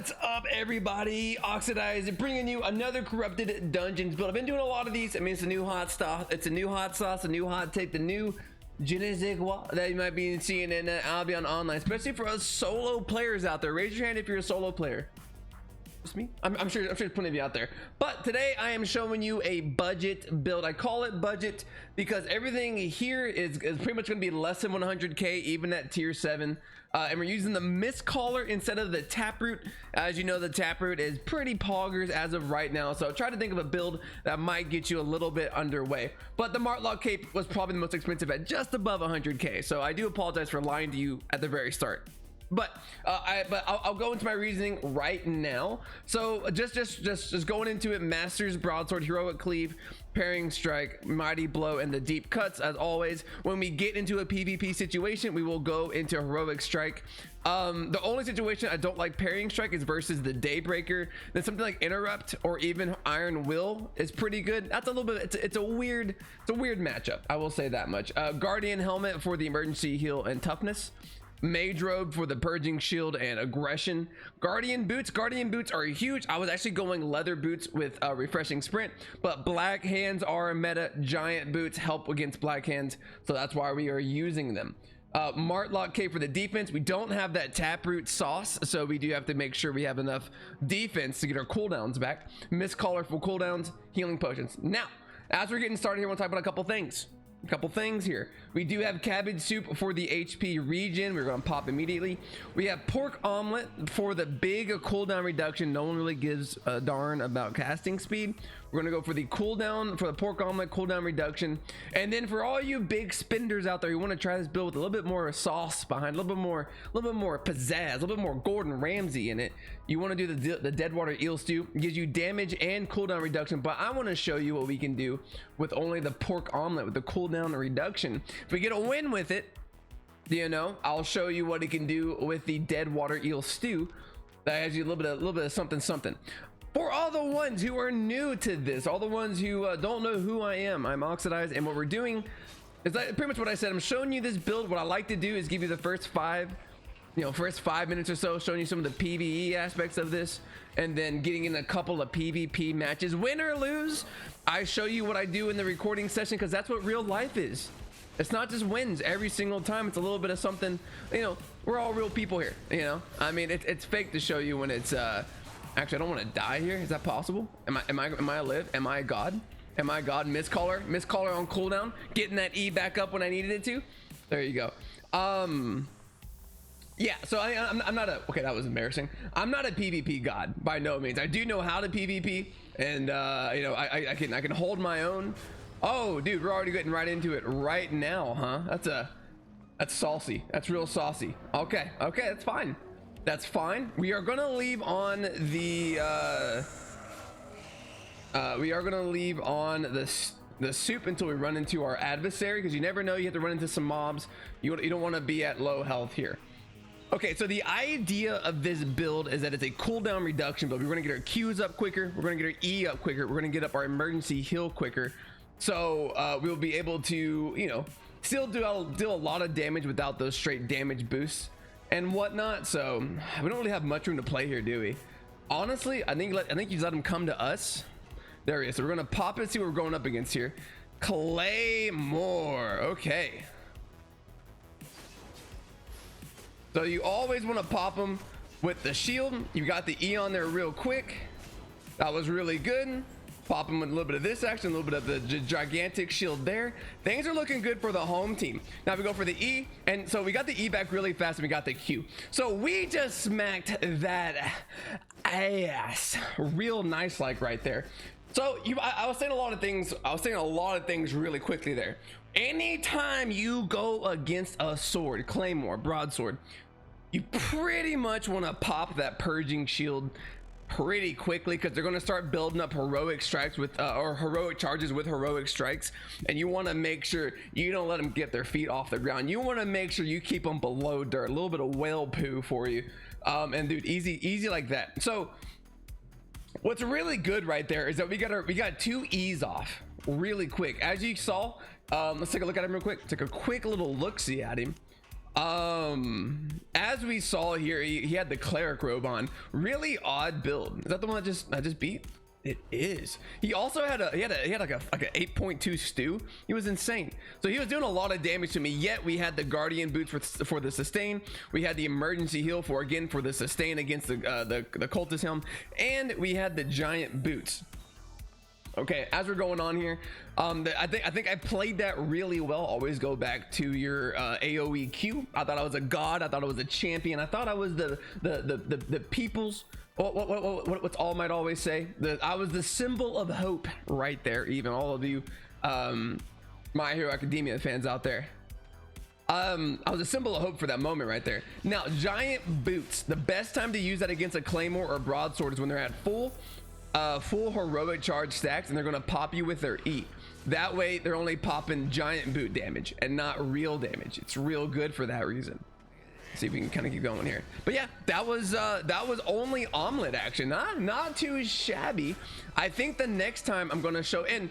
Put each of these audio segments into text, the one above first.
What's up, everybody? Oxydize bringing you another corrupted dungeons build. I've been doing a lot of these. I mean, it's a new hot stuff. It's a new hot sauce, a new hot take, the new je ne sais quoi that you might be seeing in Albion Online, especially for us solo players out there. Raise your hand if you're a solo player. Just me? I'm sure there's plenty of you out there. But today I am showing you a budget build. I call it budget because everything here is pretty much going to be less than 100k, even at tier 7. And we're using the mist collar instead of the taproot. As you know, the taproot is pretty poggers as of right now, so try to think of a build that might get you a little bit underway. But the Martlock cape was probably the most expensive at just above 100k, so I do apologize for lying to you at the very start. But I'll go into my reasoning right now. So just going into it: Masters, Broadsword, Heroic Cleave, Parrying Strike, Mighty Blow, and the Deep Cuts. As always, when we get into a PvP situation, we will go into Heroic Strike. The only situation I don't like Parrying Strike is versus the Daybreaker. Then something like Interrupt or even Iron Will is pretty good. That's a little bit. It's a weird matchup. I will say that much. Guardian Helmet for the emergency heal and toughness. Mage Robe for the purging shield and aggression. Guardian boots are huge. I was actually going leather boots with refreshing sprint, but black hands are a meta. Giant boots help against black hands, so that's why we are using them. Martlock cape for the defense. We don't have that taproot sauce, so we do have to make sure we have enough defense to get our cooldowns back. Mist collar for cooldowns, healing potions. Now, as we're getting started here, I want to talk about a couple things here. We do have cabbage soup for the HP regen. We're going to pop immediately. We have pork omelet for the big cooldown reduction. No one really gives a darn about casting speed. We're going to go for the cooldown for the pork omelet cooldown reduction. And then for all you big spenders out there, you want to try this build with a little bit more sauce behind, a little bit more pizzazz, a little bit more Gordon Ramsay in it. You want to do the Deadwater Eel Stew. It gives you damage and cooldown reduction, but I want to show you what we can do with only the pork omelet with the cooldown reduction. If we get a win with it, you know, I'll show you what it can do with the Deadwater Eel Stew. That has you a little bit of something. For all the ones who are new to this, all the ones who don't know who I am, I'm Oxydize, and what we're doing is pretty much what I said. I'm showing you this build. What I like to do is give you the first 5 minutes or so, showing you some of the PvE aspects of this, and then getting in a couple of PvP matches. Win or lose, I show you what I do in the recording session, because that's what real life is. It's not just wins every single time. It's a little bit of something. You know, we're all real people here. You know, I mean, it's fake to show you when it's actually, I don't want to die here. Is that possible? Am I alive? Am I a god? Am I a god? Mist collar on cooldown, getting that E back up when I needed it to. There you go. Yeah, so I'm not a, okay, that was embarrassing. I'm not a PvP god by no means. I do know how to PvP, and you know, I can hold my own. Oh, dude, we're already getting right into it right now, huh? That's saucy. That's real saucy. Okay, that's fine. That's fine. We are gonna leave on the the soup until we run into our adversary, because you never know. You have to run into some mobs. You don't want to be at low health here. Okay, so the idea of this build is that it's a cooldown reduction build. We're going to get our Qs up quicker. We're going to get our E up quicker. We're going to get up our emergency heal quicker. So we'll be able to, you know, still do a lot of damage without those straight damage boosts and whatnot. So we don't really have much room to play here, do we? Honestly, I think you let him come to us. There he is. So we're going to pop it, see what we're going up against here. Claymore. Okay. So you always want to pop them with the shield. You got the E on there real quick. That was really good. Pop them with a little bit of this action, a little bit of the gigantic shield there. Things are looking good for the home team. Now we go for the E, and so we got the E back really fast, and we got the Q. So we just smacked that ass real nice, like right there. So I was saying a lot of things. I was saying a lot of things really quickly there. Anytime you go against a sword, Claymore, Broadsword, you pretty much want to pop that purging shield pretty quickly, because they're going to start building up heroic strikes with or heroic charges with heroic strikes, and you want to make sure you don't let them get their feet off the ground. You want to make sure you keep them below dirt, a little bit of whale poo for you. And dude, easy like that. So what's really good right there is that we got 2 E's off really quick. As you saw, let's take a look at him real quick. Take a quick little look-see at him. As we saw here, he had the cleric robe on. Really odd build. Is that the one I just beat? It is. He also had like a 8.2 stew. He was insane. So he was doing a lot of damage to me, yet we had the guardian boots for the sustain. We had the emergency heal for the sustain against the cultist helm, and we had the giant boots. Okay, as we're going on here, I think I played that really well. Always go back to your AoE Q. I thought I was a god. I thought I was a champion. I thought I was the people's. What's All Might always say? I was the symbol of hope right there. Even all of you, My Hero Academia fans out there. I was a symbol of hope for that moment right there. Now, giant boots. The best time to use that against a claymore or broadsword is when they're at full heroic charge stacks, and they're gonna pop you with their E. That way, they're only popping giant boot damage and not real damage. It's real good for that reason. See if we can kind of keep going here. But yeah, that was only omelet action. Not too shabby. I think the next time I'm gonna show and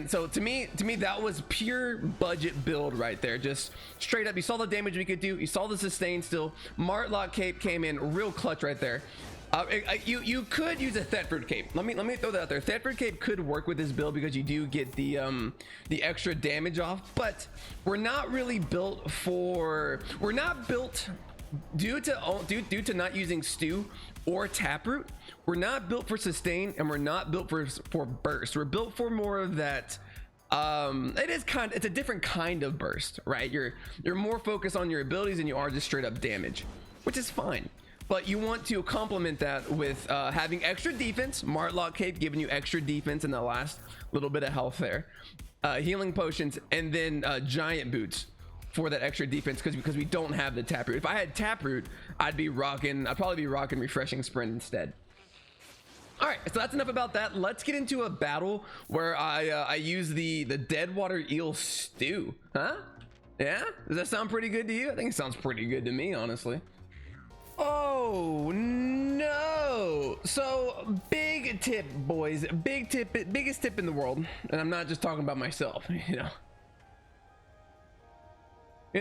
so to me that was pure budget build right there. Just straight up. You saw the damage we could do. You saw the sustain still. Martlock cape came in real clutch right there. You could use a Thetford cape. Let me throw that out there. Thetford cape could work with this build because you do get the extra damage off, but we're not really built for. We're not built due to not using stew or taproot. We're not built for sustain, and we're not built for burst. We're built for more of that. It's a different kind of burst, right? You're more focused on your abilities than you are just straight up damage, which is fine. But you want to complement that with having extra defense. Martlock cape giving you extra defense in the last little bit of health there. Healing potions, and then giant boots for that extra defense because we don't have the taproot. If I had taproot, I'd probably be rocking refreshing sprint instead. All right, so that's enough about that. Let's get into a battle where I use the Deadwater Eel stew. Huh? Yeah? Does that sound pretty good to you? I think it sounds pretty good to me, honestly. Oh no! So big tip, boys. Big tip, biggest tip in the world, and I'm not just talking about myself. You know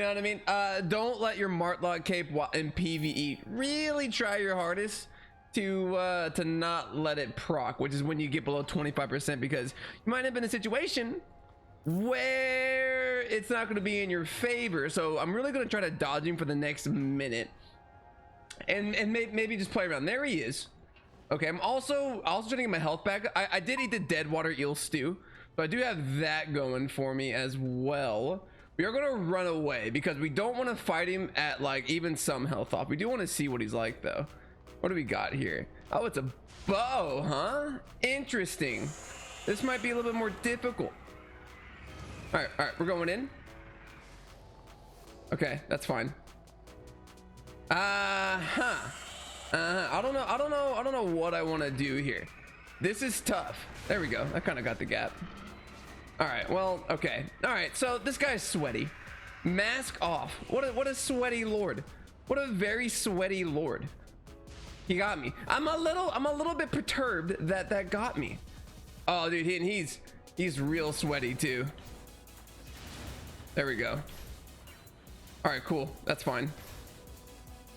what I mean? Don't let your Martlock cape in PvE. Really try your hardest to not let it proc, which is when you get below 25%, because you might end up in a situation where it's not going to be in your favor. So I'm really going to try to dodge him for the next minute. And maybe just play around. There he is. Okay, I'm also trying to get my health back. I did eat the Deadwater Eel stew, but I do have that going for me as well. We are gonna run away because we don't want to fight him at like even some health off. We do want to see what he's like though. What do we got here? Oh, it's a bow, huh? Interesting. This might be a little bit more difficult. All right, we're going in. Okay, that's fine. I don't know what I want to do here. This is tough. There we go. I kind of got the gap. All right, well, okay. All right, so this guy's sweaty. Mask off. What a sweaty lord. What a very sweaty lord. He got me. I'm a little bit perturbed that got me. Oh, dude, he's real sweaty too. There we go. All right, cool. That's fine.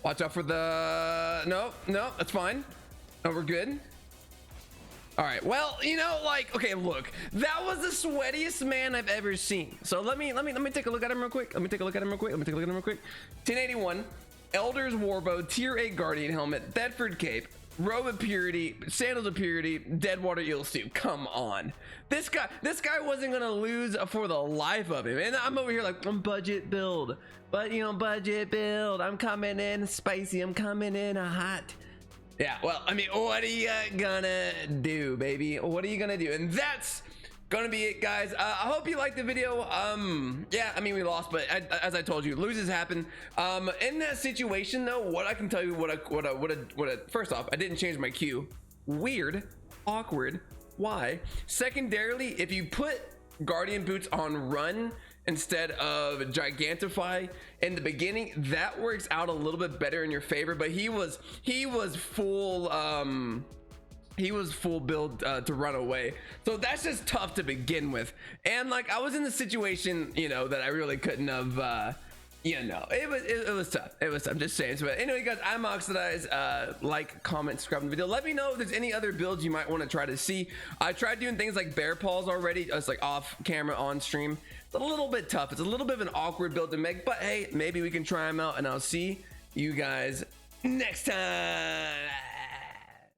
Watch out for the... No, that's fine. No, we're good. All right, well, you know, like, okay, look, that was the sweatiest man I've ever seen. So let me take a look at him real quick. 1081, Elder's Warbow, tier 8 Guardian helmet, Thetford cape, robe of purity, sandals of purity, Deadwater Eel stew. Come on, this guy wasn't gonna lose for the life of him. And I'm over here like, I'm budget build, but you know, budget build. I'm coming in spicy. I'm coming in hot. Yeah, well, I mean, what are you gonna do, baby? What are you gonna do? And that's gonna be it, guys. I hope you liked the video. Yeah, I mean, we lost, but as I told you, loses happen. In that situation though, what I can tell you, first off, I didn't change my Q. Weird, awkward. Why? Secondarily, if you put Guardian boots on run instead of Gigantify in the beginning, that works out a little bit better in your favor. But he was full build to run away, so that's just tough to begin with. And like, I was in the situation, you know, that I really couldn't have Yeah, no, it was tough. It was tough. I'm just saying. So, but anyway, guys, I'm Oxydize. Like, comment, subscribe to the video. Let me know if there's any other builds you might want to try to see. I tried doing things like bear paws already. It's like off camera, on stream. It's a little bit tough. It's a little bit of an awkward build to make, but hey, maybe we can try them out, and I'll see you guys next time.